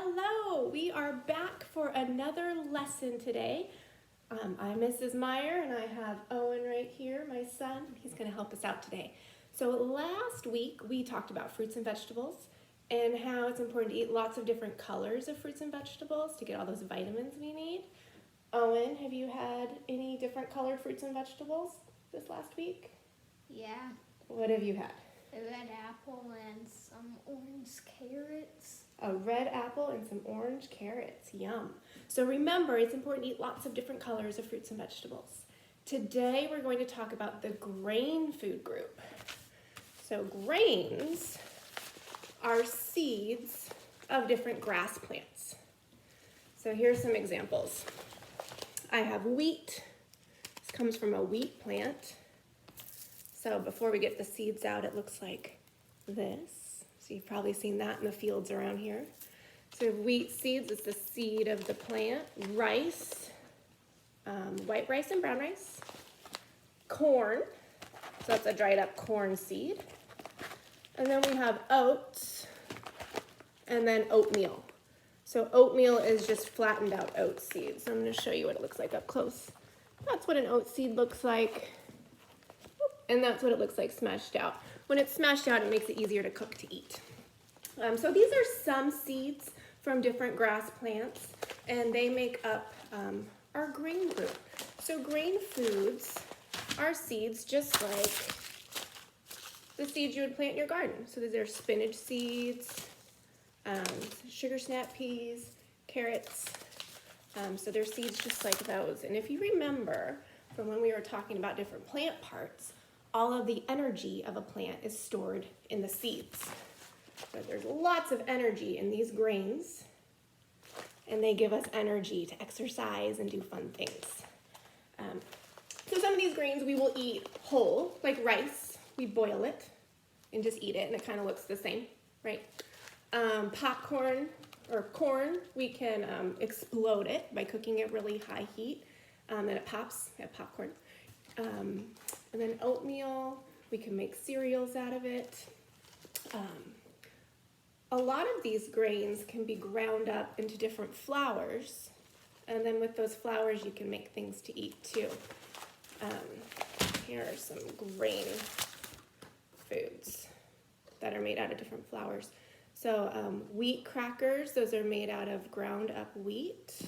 Hello, we are back for another lesson today. I'm Mrs. Meyer and I have Owen right here, my son. He's going to help us out today. So last week we talked about fruits and vegetables and how it's important to eat lots of different colors of fruits and vegetables to get all those vitamins we need. Owen, have you had any different colored fruits and vegetables this last week? Yeah. What have you had? A red apple and some orange carrots. A red apple and some orange carrots. Yum. So remember, it's important to eat lots of different colors of fruits and vegetables. Today we're going to talk about the grain food group. So grains are seeds of different grass plants. So here's some examples. I have wheat. This comes from a wheat plant. So before we get the seeds out, it looks like this. So you've probably seen that in the fields around here. So wheat seeds is the seed of the plant. Rice, white rice and brown rice. Corn, so that's a dried up corn seed. And then we have oats, and then oatmeal. So oatmeal is just flattened out oat seeds. So I'm going to show you what it looks like up close. That's what an oat seed looks like. And that's what it looks like smashed out. When it's smashed out, it makes it easier to cook to eat. So these are some seeds from different grass plants, and they make up our grain group. So grain foods are seeds just like the seeds you would plant in your garden. So these are spinach seeds, sugar snap peas, carrots. So they're seeds just like those. And if you remember from when we were talking about different plant parts, all of the energy of a plant is stored in the seeds. So there's lots of energy in these grains, and they give us energy to exercise and do fun things. So some of these grains we will eat whole, like rice. We boil it and just eat it, and it kind of looks the same, right? Popcorn or corn, we can explode it by cooking it really high heat, and it pops. We have popcorn. And then oatmeal, we can make cereals out of it. A lot of these grains can be ground up into different flours, and then with those flours you can make things to eat too. Here are some grain foods that are made out of different flours. So wheat crackers, those are made out of ground up wheat,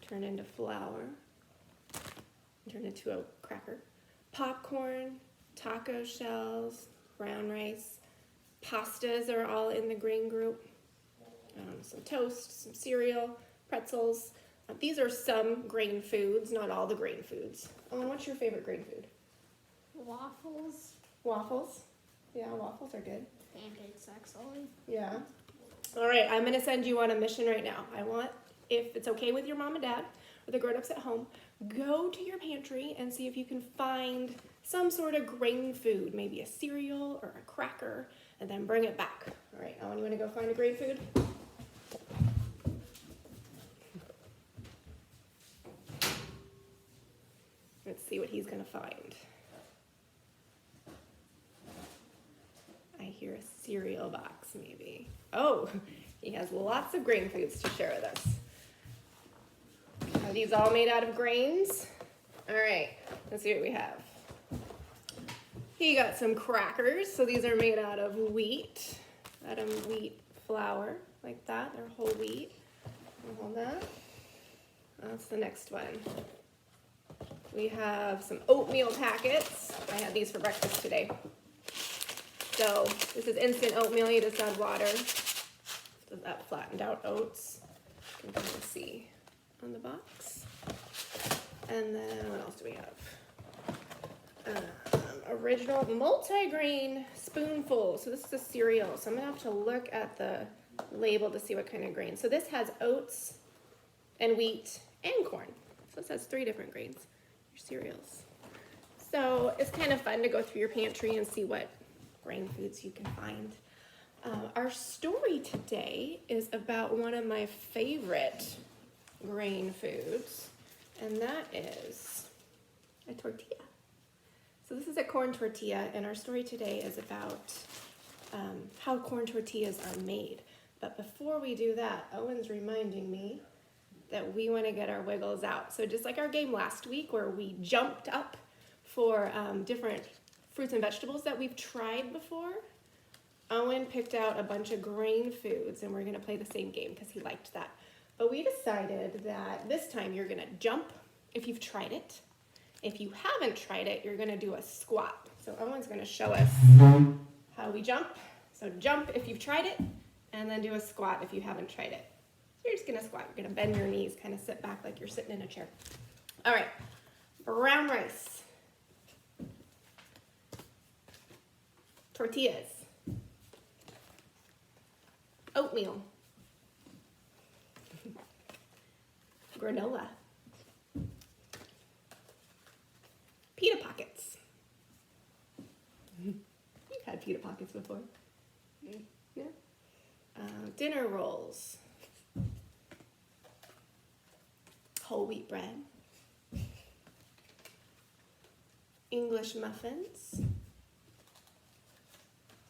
turn into flour. Turn into a cracker. Popcorn, taco shells, brown rice, pastas are all in the grain group. Some toast, some cereal, pretzels. These are some grain foods, not all the grain foods. What's your favorite grain food? Waffles. Waffles? Yeah, waffles are good. Pancakes, actually. Yeah. All right, I'm going to send you on a mission right now. I want, if it's okay with your mom and dad, or the grown-ups at home, go to your pantry and see if you can find some sort of grain food, maybe a cereal or a cracker, and then bring it back. All right, Owen, you want to go find a grain food? Let's see what he's going to find. I hear a cereal box, maybe. Oh, he has lots of grain foods to share with us. Are these all made out of grains? All right, let's see what we have. He got some crackers. So these are made out of wheat flour, like that. They're whole wheat. Hold that. That's the next one. We have some oatmeal packets. I had these for breakfast today. So this is instant oatmeal. You just add water. So that flattened out oats. You can kind of see on the box. And then what else do we have? Original multi-grain spoonful. So this is a cereal. So I'm gonna have to look at the label to see what kind of grain. So this has oats and wheat and corn. So this has 3 different grains, your cereals. So it's kind of fun to go through your pantry and see what grain foods you can find. Our story today is about one of my favorite grain foods, and that is a tortilla. So this is a corn tortilla, and our story today is about how corn tortillas are made. But before we do that, Owen's reminding me that we want to get our wiggles out. So just like our game last week where we jumped up for different fruits and vegetables that we've tried before, Owen picked out a bunch of grain foods and we're going to play the same game because he liked that. But we decided that this time you're going to jump if you've tried it. If you haven't tried it, you're going to do a squat. So Owen's going to show us how we jump. So jump if you've tried it, and then do a squat if you haven't tried it. So you're just going to squat. You're going to bend your knees, kind of sit back like you're sitting in a chair. All right, brown rice, tortillas, oatmeal, granola, pita pockets. You've had pita pockets before. Yeah. Dinner rolls, whole wheat bread, English muffins.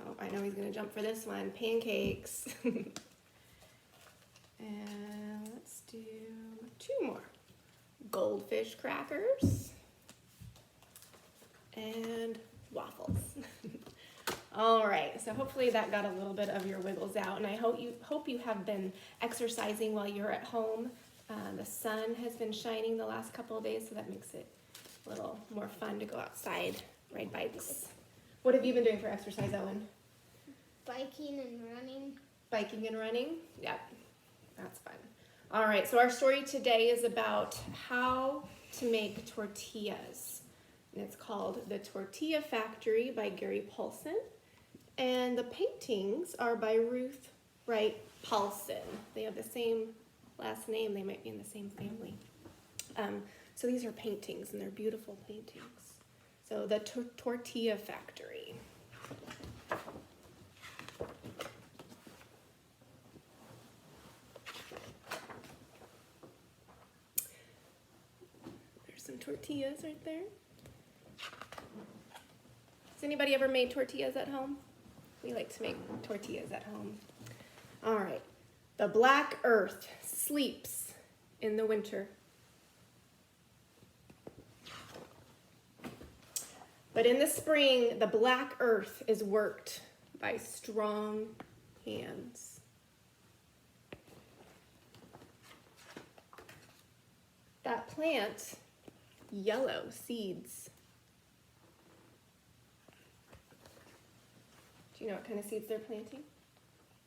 Oh, I know he's going to jump for this one. Pancakes. And let's do 2 more. Goldfish crackers and waffles. All right, so hopefully that got a little bit of your wiggles out, and I hope you have been exercising while you're at home. The sun has been shining the last couple of days, so that makes it a little more fun to go outside, ride bikes. What have you been doing for exercise, Owen? Biking and running. Biking and running? Yep, that's fun. All right, so our story today is about how to make tortillas. And it's called The Tortilla Factory by Gary Paulson. And the paintings are by Ruth Wright Paulson. They have the same last name. They might be in the same family. So these are paintings, and they're beautiful paintings. So The Tortilla Factory. There's some tortillas right there. Has anybody ever made tortillas at home? We like to make tortillas at home. All right. The black earth sleeps in the winter. But in the spring, the black earth is worked by strong hands. That plant yellow seeds. Do you know what kind of seeds they're planting?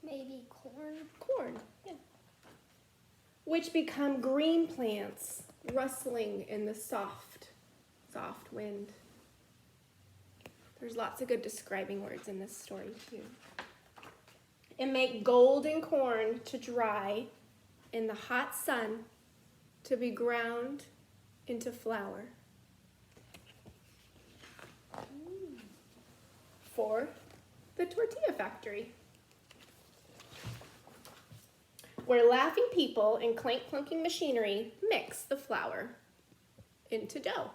Maybe corn. Corn, yeah. Which become green plants rustling in the soft wind. There's lots of good describing words in this story too. And make golden corn to dry in the hot sun to be ground into flour. For the tortilla factory, where laughing people and clank-clunking machinery mix the flour into dough.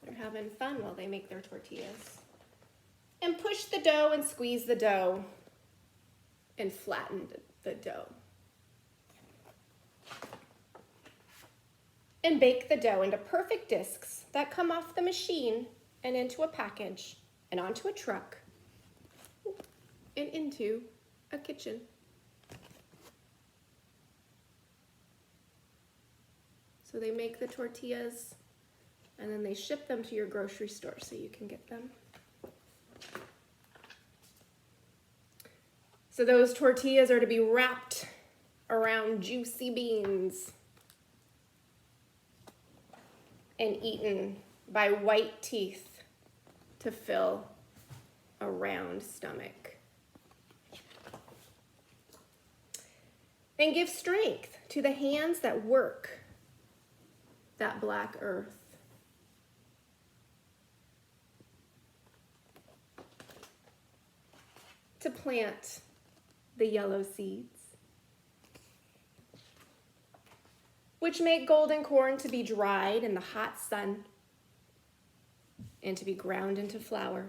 They're having fun while they make their tortillas. And push the dough and squeeze the dough and flatten the dough. And bake the dough into perfect discs that come off the machine and into a package and onto a truck and into a kitchen. So they make the tortillas and then they ship them to your grocery store so you can get them. So those tortillas are to be wrapped around juicy beans and eaten by white teeth to fill a round stomach. And give strength to the hands that work that black earth. To plant the yellow seeds, which make golden corn to be dried in the hot sun and to be ground into flour.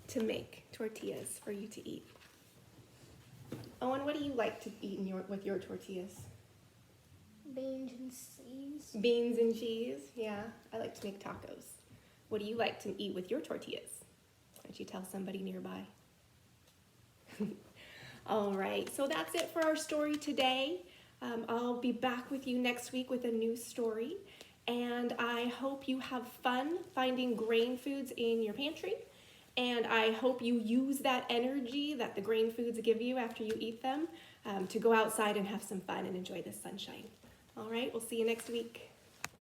to make tortillas for you to eat. Owen, what do you like to eat with your tortillas? Beans and cheese. Beans and cheese? Yeah, I like to make tacos. What do you like to eat with your tortillas? Why don't you tell somebody nearby? All right, so that's it for our story today. I'll be back with you next week with a new story, and I hope you have fun finding grain foods in your pantry, and I hope you use that energy that the grain foods give you after you eat them to go outside and have some fun and enjoy the sunshine. All right, we'll see you next week.